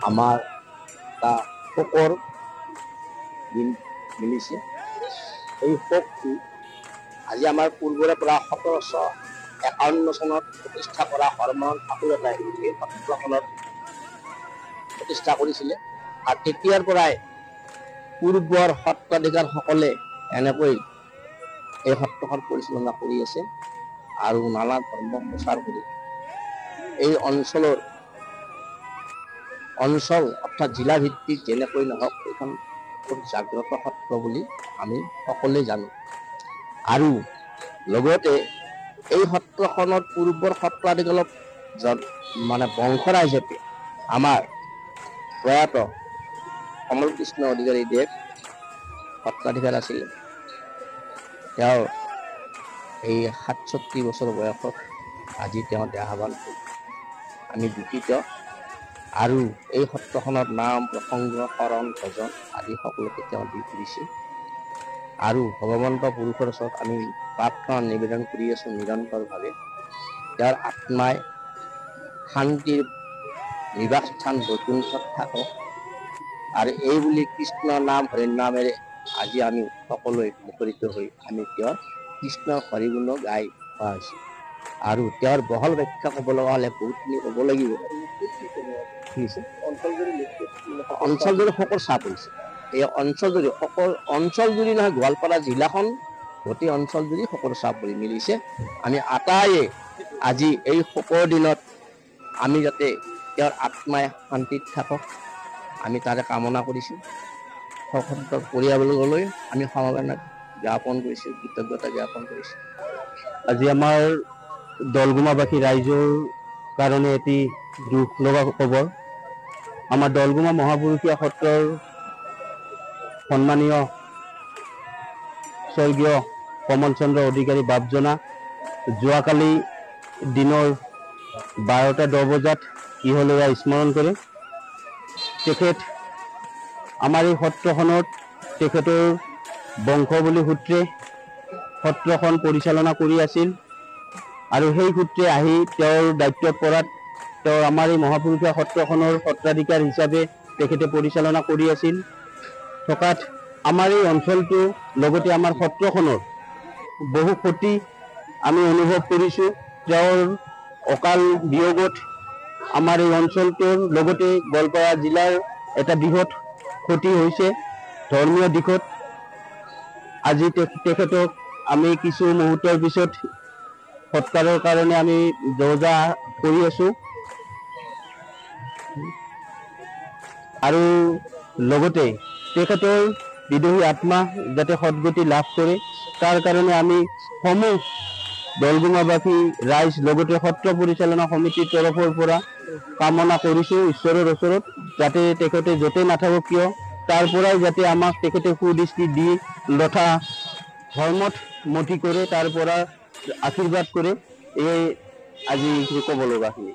আমাৰ এটা শোকৰ দিন মিলিছে। এই শোকটো আজি আমাৰ পূৰ্বৰে পৰা 1751 চনত প্ৰতিষ্ঠা কৰা হৰমোহন ঠাকুৰতাই এই সত্ৰখনত প্ৰতিষ্ঠা কৰিছিলে। আৰু তেতিয়াৰ পৰাই পূৰ্বৰ সত্ৰাধিকাৰসকলে এনেকৈ এই সত্ৰখন পৰিচালনা কৰি আছে আৰু নানা ধৰ্ম প্ৰচাৰ কৰি এই অঞ্চল অৰ্থাৎ জিলা ভিত্তিক যেনেকৈ নহওক এইখন খুব জাগ্ৰত সত্ৰ বুলি আমি সকলোৱে জানো। আৰু লগতে এই সত্ৰখনত পূৰ্বৰ সত্ৰাধিকাৰক বংশৰাজ হিচাপে আমাৰ প্ৰয়াত কমল কৃষ্ণ অধিকাৰী দেৱ সত্ৰাধিকাৰ আছিলে। তেওঁৰ এই 67 বছৰ বয়সত আজি তেওঁ দেহাৱসান হ'ল। আমি দুঃখিত। আৰু এই সত্ৰখনত নাম প্ৰসংগ শৰণ ভজন আদি সকলোকে তেওঁ দি ফুৰিছে। আৰু ভগৱন্ত পুৰুষৰ ওচৰত আমি প্ৰাৰ্থনা নিবেদন কৰি আছো নিৰন্তৰভাৱে তেওঁৰ আত্মাই শান্তিৰ নিবাসস্থান বৈকুণ্ঠত থাকক। আৰু এই বুলি কৃষ্ণ নাম হৰি নামেৰে আজি আমি সকলোৱে মুখৰিত হৈ আমি তেওঁৰ কৃষ্ণৰ হৰিগুণ গাই পোৱা হৈছে। আৰু তেওঁৰ বহল ব্যাখ্যা ক'ব লগা হ'লে বহুতখিনি ক'ব লাগিব। অঞ্চলজুৰি শোকৰ চাপ হৈছে। এই অঞ্চলজুৰি নহয়, গোৱালপাৰা জিলাখন গোটেই অঞ্চলজুৰি শোকৰ চাপ পৰি মিলিছে। আমি আটাইয়ে আজি এই শোকৰ দিনত আমি যাতে তেওঁৰ আত্মাই শান্তিত থাকক আমি তাৰে কামনা কৰিছোঁ। শোকসন্তপ্ত পৰিয়াললৈ আমি সমবেদনা জ্ঞাপন কৰিছোঁ, কৃতজ্ঞতা জ্ঞাপন কৰিছোঁ। আজি আমাৰ দলগুমাবাসী ৰাইজৰ কাৰণে এটি দুখ লগা খবৰ। আমাৰ দলগুমা মহাপুৰুষীয়া সত্ৰৰ সন্মানীয় স্বৰ্গীয় কমল চন্দ্ৰ অধিকাৰী বাপজনা যোৱাকালি দিনৰ 12:10 বজাত ইহলোৱা স্মৰণ কৰে। তেখেত আমাৰ এই সত্ৰখনত তেখেতৰ বংশ বুলি সূত্ৰে সত্ৰখন পৰিচালনা কৰি আছিল। আৰু সেই সূত্ৰে আহি তেওঁৰ দায়িত্বত পৰাত তেওঁ আমাৰ এই মহাপুৰুষীয়া সত্ৰখনৰ সত্ৰাধিকাৰ হিচাপে তেখেতে পৰিচালনা কৰি আছিল। থকাত আমাৰ এই অঞ্চলটো লগতে আমাৰ সত্ৰখনৰ বহু ক্ষতি আমি অনুভৱ কৰিছোঁ। তেওঁৰ অকাল বিয়োগত আমাৰ এই অঞ্চলটোৰ লগতে গোৱালপাৰা জিলাৰ এটা বৃহৎ ক্ষতি হৈছে। ধৰ্মীয় দিশত আজি তেখেতক আমি কিছু মুহূৰ্তৰ পিছত সৎকাৰৰ কাৰণে আমি যো-জা কৰি আছোঁ। আৰু লগতে তেখেতৰ বিদেহী আত্মা যাতে সদ্গতি লাভ কৰে তাৰ কাৰণে আমি সমূহ দলগুমাবাসী ৰাইজ লগতে সত্ৰ পৰিচালনা সমিতিৰ তৰফৰ পৰা কামনা কৰিছোঁ ঈশ্বৰৰ ওচৰত, যাতে তেখেতে য'তে নাথাকক কিয় তাৰ পৰাই যাতে আমাক তেখেতে সুদৃষ্টি দি তথা ধৰ্মত মতি কৰে, তাৰ পৰা আশীৰ্বাদ কৰে। এই আজি ক'ব লগাখিনি।